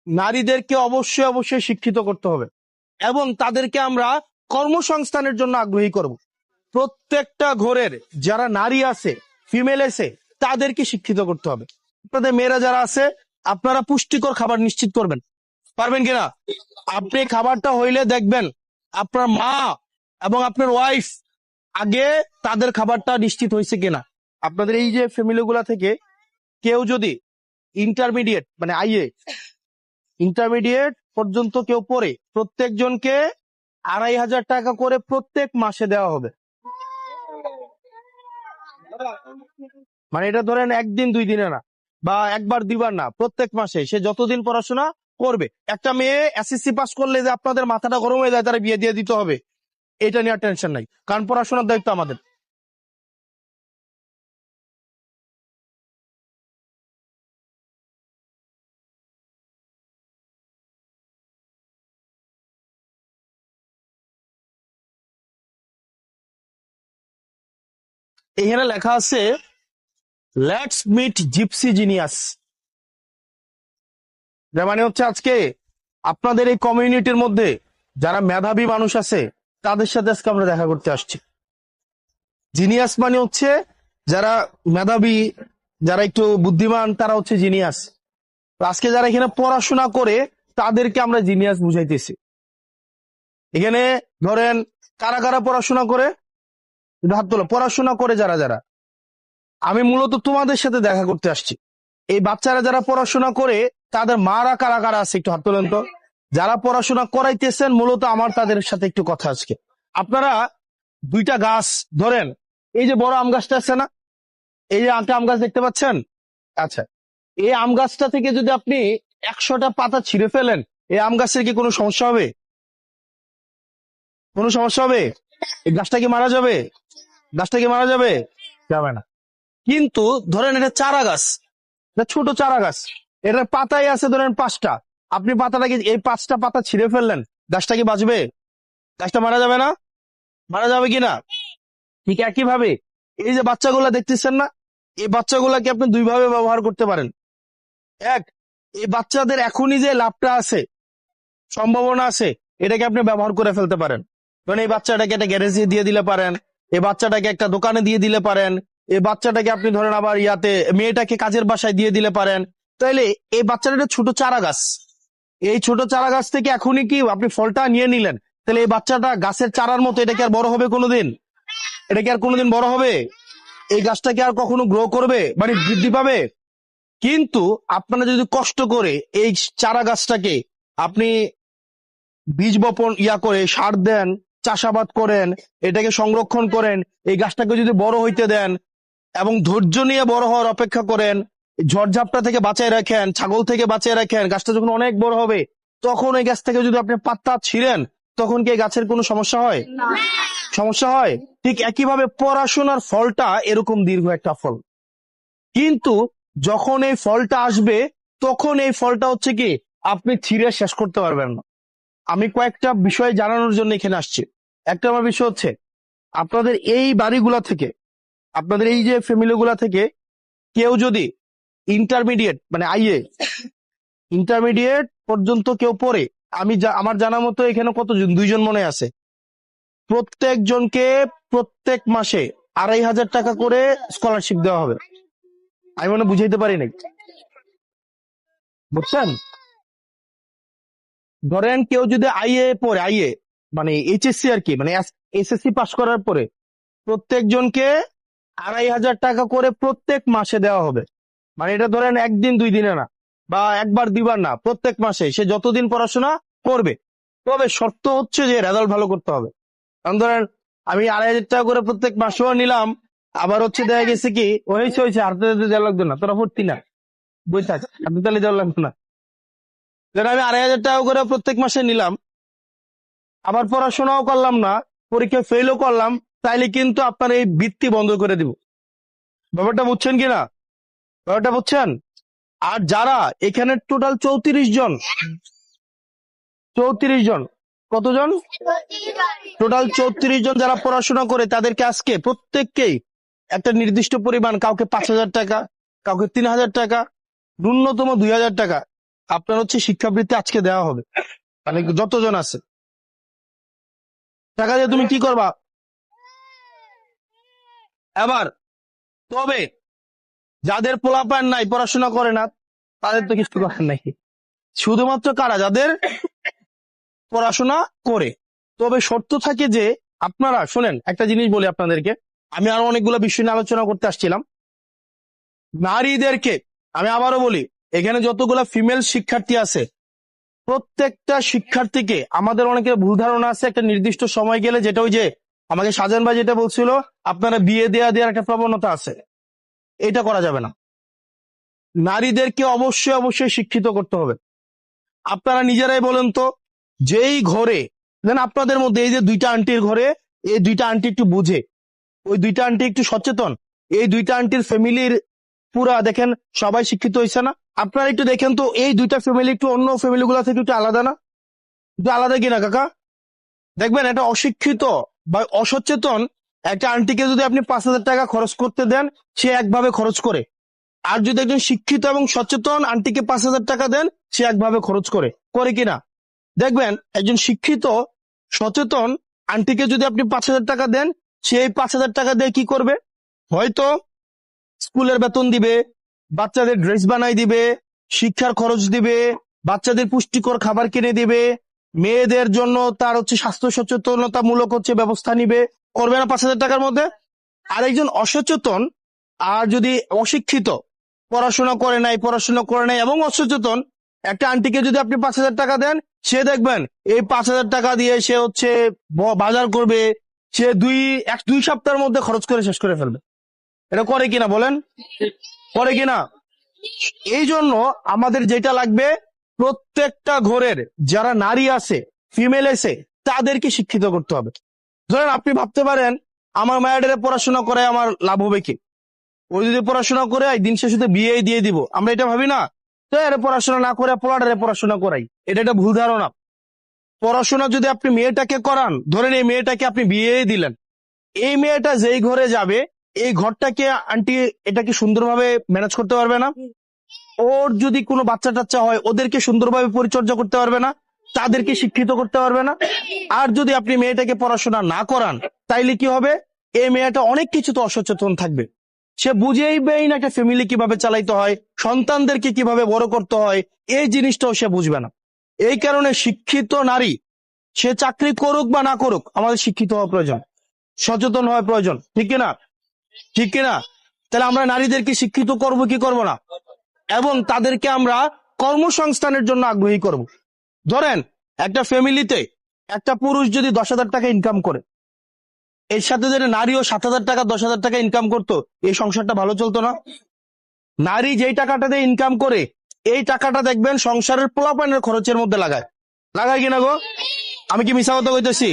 নারীদেরকে অবশ্যই অবশ্যই শিক্ষিত করতে হবে এবং তাদেরকে আমরা কর্মসংস্থানের জন্য আগ্রহী করব। প্রত্যেকটা ঘরের যারা নারী আছে, ফিমেল আছে, তাদেরকে শিক্ষিত করতে হবে। আপনাদের মেয়েরা যারা আছে, আপনারা পুষ্টিকর খাবার নিশ্চিত করবেন, পারবেন কিনা? আপনি খাবারটা হইলে দেখবেন আপনার মা এবং আপনার ওয়াইফ আগে তাদের খাবারটা নিশ্চিত হয়েছে কিনা। আপনাদের এই যে ফ্যামিলি গুলা থেকে কেউ যদি ইন্টারমিডিয়েট মানে আইএ ইন্টারমিডিয়েট পর্যন্ত কেউ পড়ে, প্রত্যেকজনকে 2,500 টাকা করে প্রত্যেক মাসে দেওয়া হবে। মানে এটা ধরেন একদিন দুই দিনে না, বা একবার দুইবার না, প্রত্যেক মাসে সে যতদিন পড়াশোনা করবে। একটা মেয়ে এসএসসি পাস করলে যে আপনাদের মাথাটা গরম হয়ে যায় তারা বিয়ে দিয়ে দিতে হবে, এটা নিয়ে টেনশন নাই, কারণ পড়াশোনার দায়িত্ব আমাদের। এখানে লেখা আছে লেটস মিট জিপসি জিনিয়াস। যার মানে হচ্ছে আজকে আপনাদের এই কমিউনিটির মধ্যে যারা মেধাবী মানুষ আছে তাদের সাথে আজকে আমরা দেখা করতে আসছি। জিনিয়াস মানে হচ্ছে যারা মেধাবী, যারা একটু বুদ্ধিমান, তারা হচ্ছে জিনিয়াস। তো আজকে যারা এখানে পড়াশোনা করে তাদেরকে আমরা জিনিয়াস বুঝাইতেছি। এখানে ধরেন কারা কারা পড়াশোনা করে, হাত তোলো। পড়াশোনা করে যারা যারা, আমি মূলত তোমাদের সাথে দেখা করতে আসছি। এই বাচ্চারা যারা পড়াশোনা করে তাদের মারা কারা কারা আছে একটু হাত তোলেন তো। যারা পড়াশোনা করাইতেছেন মূলত আমার তাদের সাথে একটু কথা আজকে। আপনারা দুইটা গাছ ধরেন, এই যে বড় আম গাছটা আছে না, এই যে আম গাছ দেখতে পাচ্ছেন, আচ্ছা, এই আম গাছটা থেকে যদি আপনি 100টা পাতা ছিঁড়ে ফেলেন, এই আম গাছের কি কোনো সমস্যা হবে? কোনো সমস্যা হবে? এই গাছটা কি মারা যাবে? গাছটা কি মারা যাবে? যাবে না। কিন্তু ধরেন এটা চারা গাছ, এটা ছোট চারা গাছ, এটার পাতাই আছে ধরেন 5টা, আপনি পাতাটাকে এই 5টা পাতা ছিঁড়ে ফেললেন, গাছটা কি বাঁচবে? গাছটা মারা যাবে না? মারা যাবে কিনা? ঠিক একই ভাবে এই যে বাচ্চাগুলা দেখতেছেন না, এই বাচ্চাগুলাকে আপনি দুই ভাবে ব্যবহার করতে পারেন। এক, এই বাচ্চাদের এখনই যে লাভটা আছে, সম্ভাবনা আছে, এটাকে আপনি ব্যবহার করে ফেলতে পারেন। কারণ এই বাচ্চাটাকে একটা গ্যারেজে দিয়ে দিলে পারেন, এই বাচ্চাটাকে একটা দোকানে দিয়ে দিলে পারেন, এই বাচ্চাটাকে আপনি ধরেন আবার ইয়াতে মেয়েটাকে কাজের বাসায় দিয়ে দিলে পারেন। তাইলে এই বাচ্চাটা ছোট চারা গাছ, এই ছোট চারা গাছ থেকে এখনই কি আপনি ফলটা নিয়ে নিলেন, তাহলে এই বাচ্চাটা গাছের চারার মতো এটা কি আর বড় হবে কোনোদিন? এটা কি আর কোনোদিন বড় হবে? এই গাছটা কি আর কখনো গ্রো করবে, মানে বৃদ্ধি পাবে? কিন্তু আপনারা যদি কষ্ট করে এই চারা গাছটাকে আপনি বীজ বপন করে সার দেন, চাষাবাদ করেন, এটাকে সংরক্ষণ করেন, এই গাছটাকে যদি বড় হইতে দেন এবং ধৈর্য নিয়ে বড় হওয়ার অপেক্ষা করেন, ঝড়ঝাপটা থেকে বাঁচায় রাখেন, ছাগল থেকে বাঁচিয়ে রাখেন, গাছটা যখন অনেক বড় হবে তখন এই গাছ থেকে যদি আপনি পাতা ছিঁড়েন, তখন কি এই গাছের কোনো সমস্যা হয়? সমস্যা হয়। ঠিক একইভাবে পড়াশোনার ফলটা এরকম দীর্ঘ একটা ফল, কিন্তু যখন এই ফলটা আসবে তখন এই ফলটা হচ্ছে কি আপনি ছিঁড়ে শেষ করতে পারবেন না। আমি কয়েকটা বিষয় জানানোর জন্য এখানে আসছি। একটা আমার বিষয় হচ্ছে আপনাদের এই বাড়িগুলা থেকে, আপনাদের এই যে ফ্যামিলি গুলা থেকে কেউ যদি ইন্টারমিডিয়েট মানে আইএ ইন্টারমিডিয়েট পর্যন্ত কেউ পড়ে, আমার জানা মতো এখানে কতজন, 2জন মনে আছে, প্রত্যেকজনকে প্রত্যেক মাসে 2,500 টাকা করে স্কলারশিপ দেওয়া হবে। আমি মনে বুঝাইতে পারি নাই, বুঝছেন? ধরেন কেউ যদি আইএ পড়ে, আইএ মানে এইচএসসি আর কি, মানে এসএসসি পাস করার পরে প্রত্যেকজনকে 2,500 টাকা করে প্রত্যেক মাসে দেওয়া হবে। মানে এটা ধরেন একদিন দুই দিনে না, বা একবার দুইবার না, প্রত্যেক মাসে সে যতদিন পড়াশোনা করবে। তবে শর্ত হচ্ছে যে রেজাল্ট ভালো করতে হবে। কারণ ধরেন আমি 2,500 টাকা করে প্রত্যেক মাসেও নিলাম, আবার হচ্ছে দেখা গেছে কি হয়েছে হাতে দেওয়া লাগবে না, তোরা ভর্তি না, বই থাক, হাতে তালে দেওয়া লাগবে না। ধরেন আমি 2,500 টাকা করে প্রত্যেক মাসে নিলাম, আবার পড়াশোনাও করলাম না, পরীক্ষায় ফেলও করলাম, তাইলে কিন্তু আপনার এই বৃত্তি বন্ধ করে দিব। ব্যাপারটা বুঝছেন কিনা? ব্যাপারটা বুঝছেন? আর যারা এখানে টোটাল 34 জন, 34 জন, কতজন? টোটাল 34 জন যারা পড়াশোনা করে তাদেরকে আজকে প্রত্যেককেই একটা নির্দিষ্ট পরিমাণ, কাউকে 5,000 টাকা, কাউকে 3,000 টাকা, ন্যূনতম 2,000 টাকা আপনার হচ্ছে শিক্ষাবৃত্তি আজকে দেওয়া হবে, মানে যতজন আছে। টাকা দিয়ে তুমি কি করবা এবার? তবে যাদের পোলাপান নাই, পড়াশোনা করে না, তাদের তো কিছু করার নাই। শুধুমাত্র কারা, যাদের পড়াশোনা করে। তবে শর্ত থাকে যে, আপনারা শোনেন একটা জিনিস বলি আপনাদেরকে, আমি আরো অনেকগুলো বিষয় নিয়ে আলোচনা করতে আসছিলাম। নারীদেরকে আমি আবারও বলি, এখানে যতগুলা ফিমেল শিক্ষার্থী আছে, প্রত্যেকটা শিক্ষার্থীকে, আমাদের অনেকের ভুল ধারণা আছে একটা নির্দিষ্ট সময় গেলে, যেটা ওই যে আমাকে সাজান ভাই যেটা বলছিল, আপনারা বিয়ে দেওয়ার একটা প্রবণতা আছে, এটা করা যাবে না। নারীদেরকে অবশ্যই অবশ্যই শিক্ষিত করতে হবে। আপনারা নিজেরাই বলেন তো, যেই ঘরে দেন আপনাদের মধ্যে এই যে দুইটা আন্টির ঘরে, এই দুইটা আন্টি একটু বুঝে, ওই দুইটা আন্টি একটু সচেতন, এই দুইটা আন্টির ফ্যামিলির পুরা দেখেন সবাই শিক্ষিত হয়েছে না? আপনারা একটু দেখেন তো, এই দুইটা ফ্যামিলি একটু অন্য ফ্যামিলি গুলা থেকে একটু আলাদা না? একটু আলাদা কিনা কাকা? দেখবেন একটা অশিক্ষিত বা অসচেতন একটা আন্টিকে যদি আপনি 5,000 টাকা খরচ করতে দেন, সে একভাবে খরচ করে। আর যদি একজন শিক্ষিত এবং সচেতন আন্টিকে 5,000 টাকা দেন, সে একভাবে খরচ করে, করে কিনা? দেখবেন একজন শিক্ষিত সচেতন আন্টিকে যদি আপনি 5,000 টাকা দেন, সে এই 5,000 টাকা দিয়ে কি করবে? হয়তো স্কুলের বেতন দিবে, বাচ্চাদের ড্রেস বানাই দিবে, শিক্ষার খরচ দিবে, বাচ্চাদের পুষ্টিকর খাবার কিনে দিবে, মেয়েদের জন্য তার হচ্ছে স্বাস্থ্য সচেতনতামূলক হচ্ছে ব্যবস্থা নিবে, করবে না 5,000 টাকার মধ্যে? আর একজন অসচেতন আর যদি অশিক্ষিত, পড়াশোনা করে নাই এবং অসচেতন একটা আন্টিকে যদি আপনি 5,000 টাকা দেন, সে দেখবেন এই 5,000 টাকা দিয়ে সে হচ্ছে বাজার করবে, সে দুই সপ্তাহের মধ্যে খরচ করে শেষ করে ফেলবে। এটা করে কিনা বলেন? করে কিনা? এই জন্য আমাদের যেটা লাগবে, প্রত্যেকটা ঘরের যারা নারী আছে, ফিমেল আছে, তাদেরকে শিক্ষিত করতে হবে। ধরেন আপনি ভাবতে পারেন, আমার মায়ের পড়াশোনা করে আমার লাভ হবে কি? ওই যদি পড়াশোনা করে দিন শেষে তো বিয়ে দিয়ে দিব, আমরা এটা ভাবি না? তো এর পড়াশোনা না করে পোলাটারে পড়াশোনা করাই, এটা একটা ভুল ধারণা। পড়াশোনা যদি আপনি মেয়েটাকে করান, ধরেন এই মেয়েটাকে আপনি বিয়ে দিলেন, এই মেয়েটা যেই ঘরে যাবে, এই ঘরটাকে আন্টি এটা কি সুন্দরভাবে ম্যানেজ করতে পারবে না? ওর যদি কোনো বাচ্চা টাচ্চা হয়, ওদেরকে সুন্দরভাবে পরিচর্যা করতে পারবে না? তাদেরকে শিক্ষিত করতে পারবে না? আর যদি আপনি মেয়েটাকে পড়াশোনা না করান, তাইলে কি হবে? এই মেয়েটা অনেক কিছু তো অসচেতন থাকবে, সে বুঝেইবেই না একটা ফ্যামিলি কিভাবে চালাইতে হয়, সন্তানদেরকে কিভাবে বড় করতে হয়, এই জিনিসটাও সে বুঝবে না। এই কারণে শিক্ষিত নারী, সে চাকরি করুক বা না করুক, আমাদের শিক্ষিত হওয়া প্রয়োজন, সচেতন হওয়া প্রয়োজন, ঠিক কিনা? ঠিক কিনা? তাহলে আমরা নারীদেরকে শিক্ষিত করব কি করব না, এবং তাদেরকে আমরা কর্মসংস্থানের জন্য আগ্রহী করব। ধরেন একটা ফ্যামিলিতে একটা পুরুষ যদি 10,000 টাকা ইনকাম করে, এর সাথে যদি নারীও 7,000 টাকা 10,000 টাকা ইনকাম করতো, এই সংসারটা ভালো চলতো না? নারী যেই টাকাটা দিয়ে ইনকাম করে, এই টাকাটা দেখবেন সংসারের পোলাপানের খরচের মধ্যে লাগায়, লাগায় কিনা গো? আমি কি মিছা কথা কইতেছি?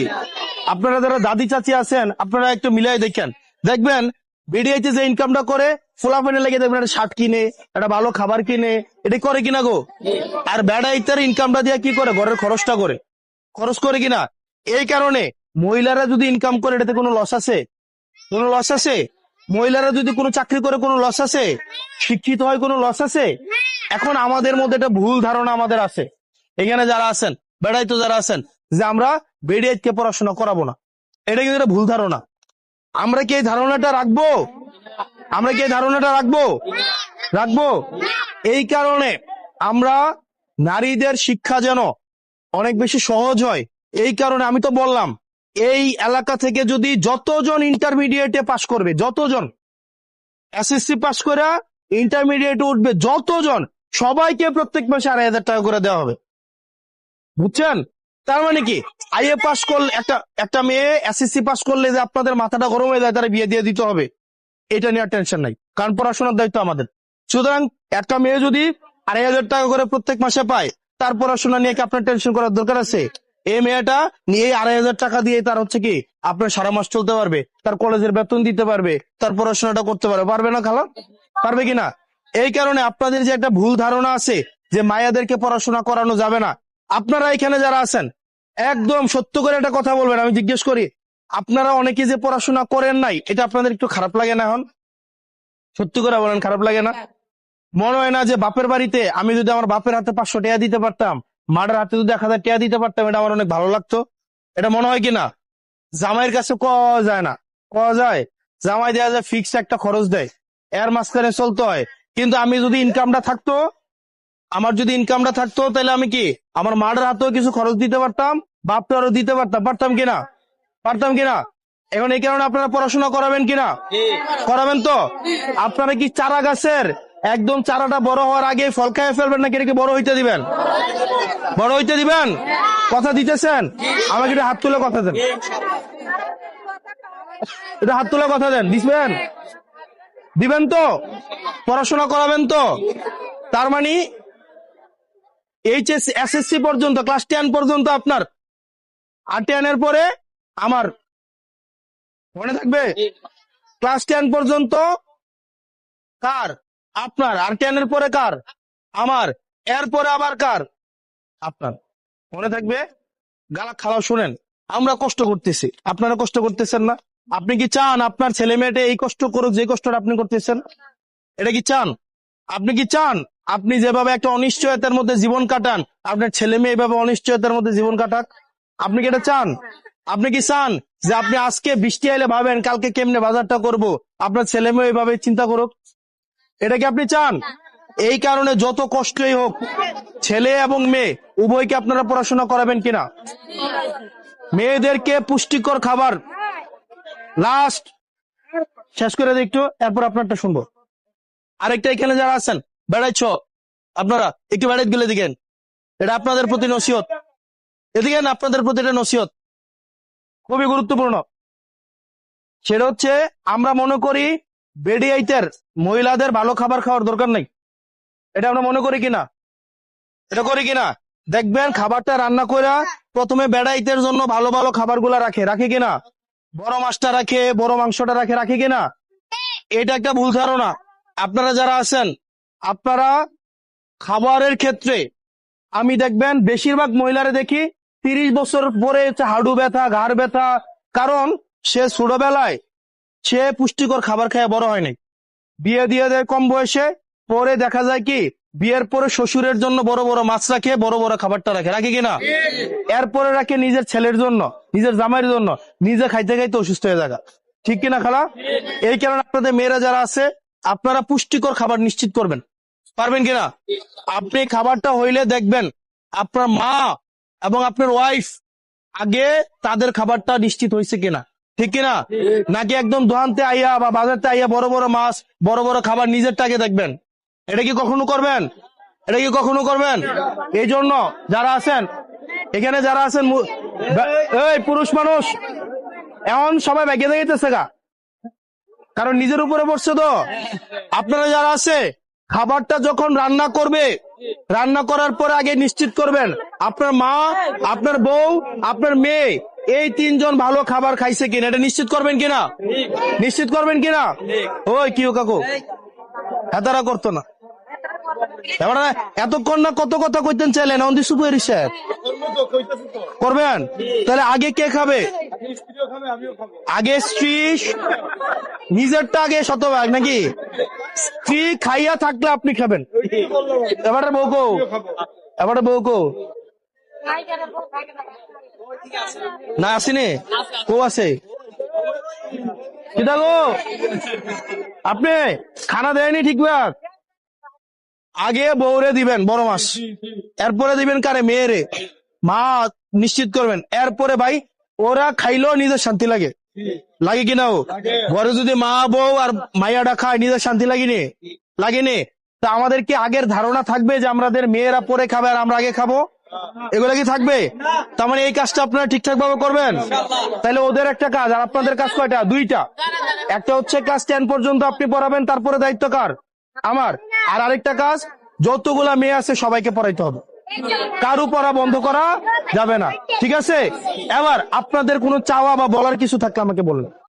আপনারা যারা দাদি চাচি আছেন, আপনারা একটু মিলাই দেখেন, দেখবেন বিডিআইতে যে ইনকামটা করে, পোলাপানের লেগে দেখবেন একটা শার্ট কিনে, একটা ভালো খাবার কিনে, এটা করে কিনা গো? আর বেড়া ইত্যার ইনকামটা দিয়ে কি করে? ঘরের খরচটা করে, খরচ করে কিনা? এই কারণে মহিলারা যদি ইনকাম করে, এটাতে কোনো লস আছে? কোনো লস আছে? মহিলারা যদি কোনো চাকরি করে, কোনো লস আছে? শিক্ষিত হয়, কোনো লস আছে? এখন আমাদের মধ্যে একটা ভুল ধারণা আমাদের আছে, এখানে যারা আছেন, বেড়াইতো যারা আছেন, যে আমরা বেড়িয়াইতকে পড়াশোনা করাবো না। এটা কিন্তু একটা ভুল ধারণা। আমরা কি এই ধারণাটা রাখবো? আমরা কি এই ধারণাটা রাখবো? রাখবো। এই কারণে আমরা নারীদের শিক্ষা যেন অনেক বেশি সহজ হয়, এই কারণে আমি তো বললাম, এই এলাকা থেকে যদি যতজন ইন্টারমিডিয়েটে পাশ করবে, যতজন এসএসসি পাশ করে ইন্টারমিডিয়েটে উঠবে, যতজন, সবাইকে প্রত্যেক মাসে 2,500 টাকা করে দেওয়া হবে। বুঝছেন? তার মানে কি, আইএ পাশ করলে একটা মেয়ে এসএসসি পাশ করলে যে আপনাদের মাথাটা গরম হয়ে যায়, তারা বিয়ে দিয়ে দিতে হবে, এটা নিয়ে টেনশন নাই, কারণ পড়াশোনার দায়িত্ব আমাদের। সুতরাং একটা মেয়ে যদি 2,500 টাকা করে প্রত্যেক মাসে পায়, তার পড়াশোনা নিয়ে কি আপনার টেনশন করার দরকার আছে? এই মেয়েটা নিয়ে 2,500 টাকা দিয়ে তার হচ্ছে কি আপনার সারা মাস চলতে পারবে, তার কলেজের বেতন দিতে পারবে, তার পড়াশোনাটা করতে পারবে, পারবে না খালা? পারবে কিনা? এই কারণে আপনাদের যে একটা ভুল ধারণা আছে যে মায়াদেরকে পড়াশোনা করানো যাবে না, আপনারা এখানে যারা আছেন একদম সত্য করে একটা কথা বলবেন। আমি জিজ্ঞেস করি, আপনারা অনেকে যে পড়াশোনা করেন নাই, এটা আপনাদের একটু খারাপ লাগে না? এখন সত্যি করে বলেন, খারাপ লাগে না? মনে হয় না যে বাপের বাড়িতে আমি যদি আমার বাপের হাতে 500 টাকা দিতে পারতাম, মায়ের হাতে যদি 1000 টাকা দিতে পারতাম, এটা আমার অনেক ভালো লাগতো? এটা মনে হয় কিনা? জামাইয়ের কাছে কওয়া যায় না, কওয়া যায়? জামাই দেওয়া যায় ফিক্সড একটা খরচ দেয়, এর মাঝখানে চলতে হয়। কিন্তু আমি যদি ইনকামটা থাকতো, আমার যদি ইনকামটা থাকতো, তাহলে আমি কি আমার মার হাতেও কিছু খরচ দিতে পারতাম, বাপটারও দিতে পারতাম, পারতাম কিনা? পারতাম কিনা? এখন এই কারণে আপনারা পড়াশোনা করাবেন কিনা? করাবেন তো? আপনারা কি চারা গাছের একদম চারাটা বড় হওয়ার আগে ফল খাইয়ে ফেলবেন, নাকি এটাকে বড় হইতে দিবেন? বড় হইতে দিবেন? কথা দিতেছেন? আমাকে একটু হাত তুলে কথা দেন, এটা হাত তুলে কথা দেন, দিবেন? দিবেন তো? পড়াশোনা করাবেন তো? তার মানে এইচএস এসএসসি পর্যন্ত, ক্লাস 10 পর্যন্ত আপনার, আর 10 এর পরে আমার, মনে থাকবে? ক্লাস 10 পর্যন্ত কার? আপনার। আর 10 এর পরে কার? আমার। এরপরে আবার কার? আপনার। মনে থাকবে? গালা খাওয়া শুনেন, আমরা কষ্ট করতেছি, আপনারা কষ্ট করতেছেন না? আপনি কি চান আপনার ছেলে মেয়েটা এই কষ্ট করুক যে কষ্টটা আপনি করতেছেন? এটা কি চান? আপনি কি চান আপনি যেভাবে একটা অনিশ্চয়তার মধ্যে জীবন কাটান, আপনার ছেলে মেয়ে এইভাবে অনিশ্চয়তার মধ্যে জীবন কাটাক? আপনি কি এটা চান? আপনি কি চান যে আপনি আজকে বৃষ্টি আইলে ভাবেন কালকে কেমনে বাজারটা করব, আপনার ছেলে মেয়ে এইভাবে চিন্তা করুক? এটা কি আপনি চান? এই কারণে যত কষ্টই হোক, ছেলে এবং মেয়ে উভয়কে আপনারা পড়াশোনা করাবেন কিনা? মেয়েদেরকে পুষ্টিকর খাবার, লাস্ট শেষ করে দিই একটু, এরপর আপনারটা শুনবো। আরেকটা, এখানে যারা আছেন বেড়াইছ, আপনারা একটু বেড়াইত গেলে দিকেন, এটা আপনাদের প্রতি নসিহত, এদিকে আপনাদের প্রতি এটা নসিহত, খুবই গুরুত্বপূর্ণ। সেটা হচ্ছে, আমরা মনে করি বেডিয়াইতের মহিলাদের ভালো খাবার খাওয়ার দরকার নাই, এটা আমরা মনে করি কিনা? এটা করি কিনা? দেখবেন খাবারটা রান্না করে প্রথমে বেড়াইতের জন্য ভালো ভালো খাবারগুলা রাখে, রাখে কিনা? বড় মাছটা রাখে, বড় মাংসটা রাখে, রাখে কিনা? এটা একটা ভুল ধারণা। আপনারা যারা আছেন, আপনারা খাবারের ক্ষেত্রে, আমি দেখবেন বেশিরভাগ মহিলারে দেখি 30 বছর পরে হচ্ছে হাঁটু ব্যথা, ঘাড় ব্যথা, কারণ সে ছোটবেলায় সে পুষ্টিকর খাবার খেয়ে বড় হয়নি, বিয়ে দিয়ে দেয় কম বয়সে, পরে দেখা যায় কি বিয়ের পরে শ্বশুরের জন্য বড় বড় মাছ রাখে, বড় বড় খাবারটা রাখে, রাখে কিনা? এরপরে রাখে নিজের ছেলের জন্য, নিজের জামাইয়ের জন্য, নিজে খাইতে খাইতে অসুস্থ হয়ে যায়, ঠিক কিনা খালা? এই কারণে আপনাদের মেয়েরা যারা আছে, আপনারা পুষ্টিকর খাবার নিশ্চিত করবেন, পারবেন কিনা? আপনি খাবারটা হইলে দেখবেন আপনার মা এবং আপনার ওয়াইফ আগে তাদের খাবারটা নিশ্চিত হয়েছে কিনা, ঠিক কিনা? নাকি একদম দোকানতে আইয়া বা বাজারতে আইয়া বড় বড় মাছ, বড় বড় খাবার নিজেরটাকে দেখবেন? এটা কি কখনো করবেন? এটা কি কখনো করবেন? এই জন্য যারা আছেন এখানে, যারা আছেন এই পুরুষ মানুষ, এমন সবাই বেগে দেখেছে গা, কারণ নিজের উপরে পড়ছে তো। আপনারা যারা আছে, খাবারটা যখন রান্না করবে, রান্না করার পরে আগে নিশ্চিত করবেন আপনার মা, আপনার বউ, আপনার মেয়ে, এই 3 জন ভালো খাবার খাইছে কিনা, এটা নিশ্চিত করবেন কিনা? নিশ্চিত করবেন কিনা? ওই কিও কাকু হেতারা করতো না, এবারে এতক্ষণ না কত কথা কইতেন চাইলেন, অন্দি সুপুর সাহেব করবেন? তাহলে আগে কে খাবে? আগে স্ত্রী, নিজেরটা আগে শতভাগ, নাকি? স্ত্রী খাইয়া থাকলে আপনি খাবেন। এবারে বউকো, এবারে বউকো না আসিনি, কো আছে কিটা গো? আপনি খানা দেয়নি ঠিকঠাক, আগে বউরে দিবেন বড় মাছ, এরপরে দিবেন কারে? মেয়েরে। মা নিশ্চিত করবেন, এরপরে ভাই ওরা খাইলেও নিজের শান্তি লাগে, লাগে কিনা? ও ঘরে যদি মা বউ আর মাইয়াটা খায়, নিজের শান্তি লাগেনি? লাগেনি? তা আমাদের কি আগের ধারণা থাকবে যে আমাদের মেয়েরা পরে খাবে আর আমরা আগে খাবো? এগুলা কি থাকবে? তার মানে এই কাজটা আপনারা ঠিকঠাক ভাবে করবেন। তাহলে ওদের একটা কাজ আর আপনাদের কাজ কয়টা? 2টা। একটা হচ্ছে ক্লাস 10 পর্যন্ত আপনি পড়াবেন, তারপরে দায়িত্ব কার? আমার। আর আরেকটা কাজ, যতগুলা মেয়ে আছে সবাইকে পড়াইতে হবে, কারু পড়া বন্ধ করা যাবে না, ঠিক আছে? এবার আপনাদের কোনো চাওয়া বা বলার কিছু থাকলে আমাকে বলুন।